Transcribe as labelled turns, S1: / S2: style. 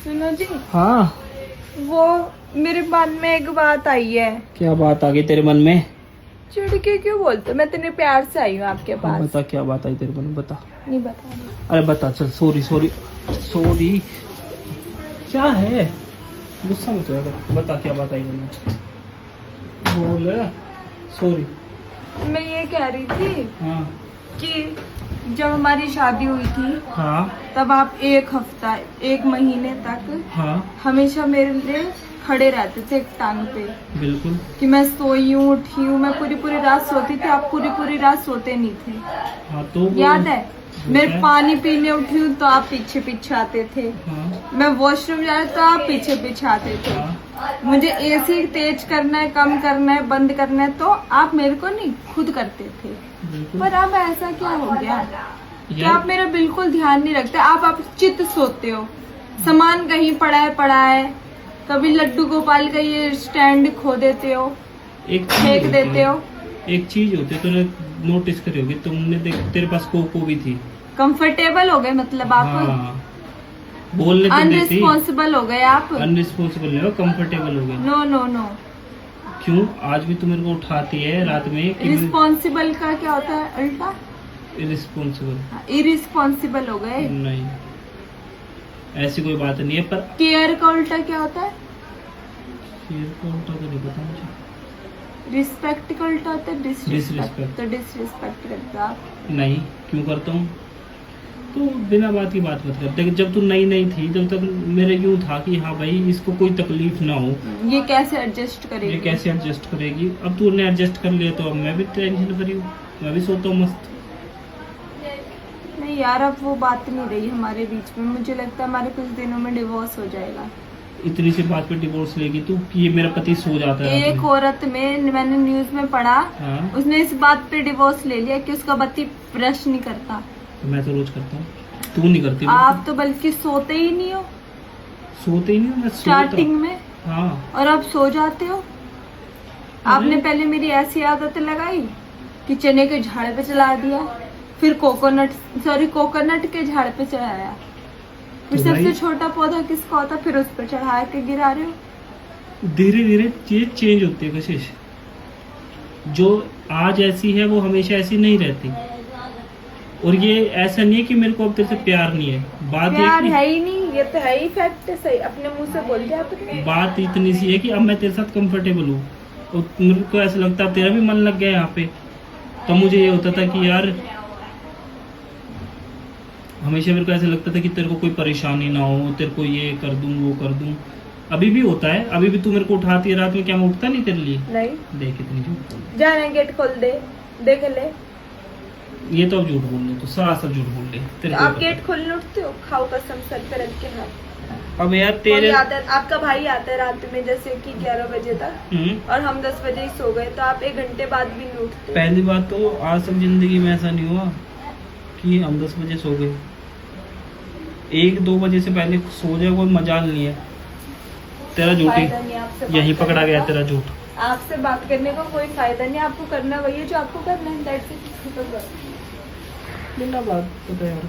S1: सुनो जी,
S2: हाँ,
S1: वो मेरे मन में एक बात आई है।
S2: क्या बात आ गई तेरे मन में?
S1: चिढ़ के क्यों बोलते हो? मैं इतने प्यार से आई हूँ आपके पास।
S2: बता, क्या बात आई तेरे मन में, बता।
S1: नहीं बताना।
S2: अरे बता, चल। Sorry sorry sorry. क्या है? गुस्सा मत हो, बता क्या बात आई मन में। बोल। सॉरी।
S1: मैं ये कह रही थी
S2: हाँ
S1: कि जब हमारी शादी हुई थी
S2: हाँ
S1: तब आप एक हफ्ता, एक महीने तक
S2: हाँ,
S1: हमेशा मेरे लिए खड़े रहते थे एक टांग पे,
S2: बिल्कुल।
S1: कि मैं सोई हूँ, उठी हूँ। मैं पूरी पूरी रात सोती थी, आप पूरी पूरी रात सोते नहीं थे।
S2: हाँ तो
S1: याद है? मैं पानी पीने उठी हूँ तो आप पीछे पीछे आते थे।
S2: हाँ
S1: मैं वॉशरूम जा रही तो आप पीछे पीछे आते थे।
S2: हाँ,
S1: मुझे एसी तेज करना है, कम करना है, बंद करना है तो आप मेरे को नहीं, खुद करते थे।
S2: बिल्कुल।
S1: पर अब ऐसा क्या हो गया कि
S2: यार,
S1: आप मेरा बिल्कुल ध्यान नहीं रखते। आप चित सोते हो, सामान कहीं पड़ा है। कभी लड्डू गोपाल का ये स्टैंड खो देते हो,
S2: एक चीज
S1: फेंक
S2: होती
S1: देते
S2: है,
S1: हो।
S2: एक चीज होती है, तूने नोटिस करी होगी, तुमने देख, तेरे पास कोको भी थी।
S1: कंफर्टेबल हो गए मतलब आप।
S2: हाँ, बोलने तो देती।
S1: अनरिस्पॉन्सिबल हो गए आप।
S2: अनरिस्पॉन्सिबल नहीं हो, कंफर्टेबल हो गए।
S1: No no no.
S2: क्यों? आज भी तू मेरे को उठाती है रात में।
S1: रिस्पॉन्सिबल का क्या होता है उल्टा?
S2: इरिस्पॉन्सिबल।
S1: इरिस्पॉन्सिबल हो गए।
S2: नहीं, ऐसी कोई बात नहीं है। पर
S1: केयर का उल्टा क्या होता है?
S2: शेर का उल्टा तो नहीं पता मुझे।
S1: रिस्पेक्ट का उल्टा होता है डिसरिस्पेक्ट।
S2: Disrespect।
S1: तो डिसरिस्पेक्ट करते हो आप।
S2: नहीं, क्यों करता हूँ? तो बिना बात की बात मत कर। देख, जब तू नई नई थी तब तक मेरे यूं था कि हाँ भाई, इसको कोई तकलीफ ना हो।
S1: ये कैसे एडजस्ट
S2: ये
S1: करेगी?
S2: कैसे एडजस्ट करेगी? अब तूने एडजस्ट कर लिया तो अब मैं भी टेंशन फ्री हूँ, मैं भी सोता हूँ मस्त।
S1: नहीं यार, अब वो बात नहीं रही हमारे बीच में। मुझे लगता है हमारे कुछ दिनों में डिवोर्स हो जाएगा।
S2: इतनी सी बात पे डिवोर्स लेगी तू कि ये मेरा पति सो जाता है रात
S1: एक
S2: में।
S1: औरत में मैंने न्यूज में पढ़ा,
S2: हाँ,
S1: उसने इस बात पे डिवोर्स ले लिया कि उसका पति ब्रश नहीं करता।
S2: तो मैं तो रोज करता हूँ, तू नहीं करती।
S1: आप तो बल्कि सोते ही नहीं हो
S2: सोते ही नहीं हूँ मैं,
S1: स्टार्टिंग में,
S2: हाँ।
S1: और अब सो जाते हो। आपने पहले मेरी ऐसी आदत लगाई कि चने के झाड़ पे चला दिया, फिर कोकोनट के झाड़ पे चढ़ाया, फिर
S2: तो
S1: सबसे
S2: भाई,
S1: छोटा पौधा किसका होता फिर उस पर चढ़ा के गिरा रहे हो।
S2: धीरे धीरे चीज चेंज होती है कशिश। जो आज ऐसी है वो हमेशा ऐसी नहीं रहती। और ये ऐसा नहीं है कि मेरे को अब तेरे से प्यार नहीं है। बात
S1: प्यार
S2: ये
S1: है ही नहीं, ये तो है ही फैक्ट। सही अपने मुंह से बोल दिया आपने।
S2: बात इतनी सी है कि अब मैं तेरे साथ कंफर्टेबल हूँ और मेरे को ऐसा लगता है तेरा भी मन लग गया यहाँ पे। तो मुझे ये होता था कि यार, हमेशा मेरे को ऐसा लगता था कि तेरे को कोई परेशानी ना हो, तेरे को ये कर दूं वो कर दूं। अभी भी होता है, अभी भी तू मेरे को उठाती है रात में, क्या मैं उठता नहीं तेरे लिए?
S1: नहीं।
S2: देख इतनी झूठ बोल।
S1: जाना गेट खोल दे, देख ले।
S2: ये तो अब झूठ बोल रहे, तो सरासर झूठ बोल रहे तेरे को
S1: आप
S2: पता।
S1: गेट खोलने उठते हो? खाओ कसम सर पे रख के हाथ।
S2: अब यार
S1: कोई
S2: तेरे
S1: आता है, आपका भाई आता है रात में जैसे कि 11 बजे तक, और हम 10 बजे ही सो गए, तो आप 1 घंटे बाद भी नहीं उठते।
S2: पहली बात तो आज तक जिंदगी में ऐसा नहीं हुआ कि हम 10 बजे सो गए। 1-2 बजे से पहले सो जाए कोई मजाल नहीं है। तेरा झूठ
S1: फायदा नहीं आपसे बात
S2: यही
S1: करने
S2: पकड़ा गया,
S1: का।
S2: तेरा झूठ।
S1: आपसे बात करने का कोई फायदा नहीं। आपको करना वही है जो आपको करना है। That's it।
S2: बिना बात पता यार।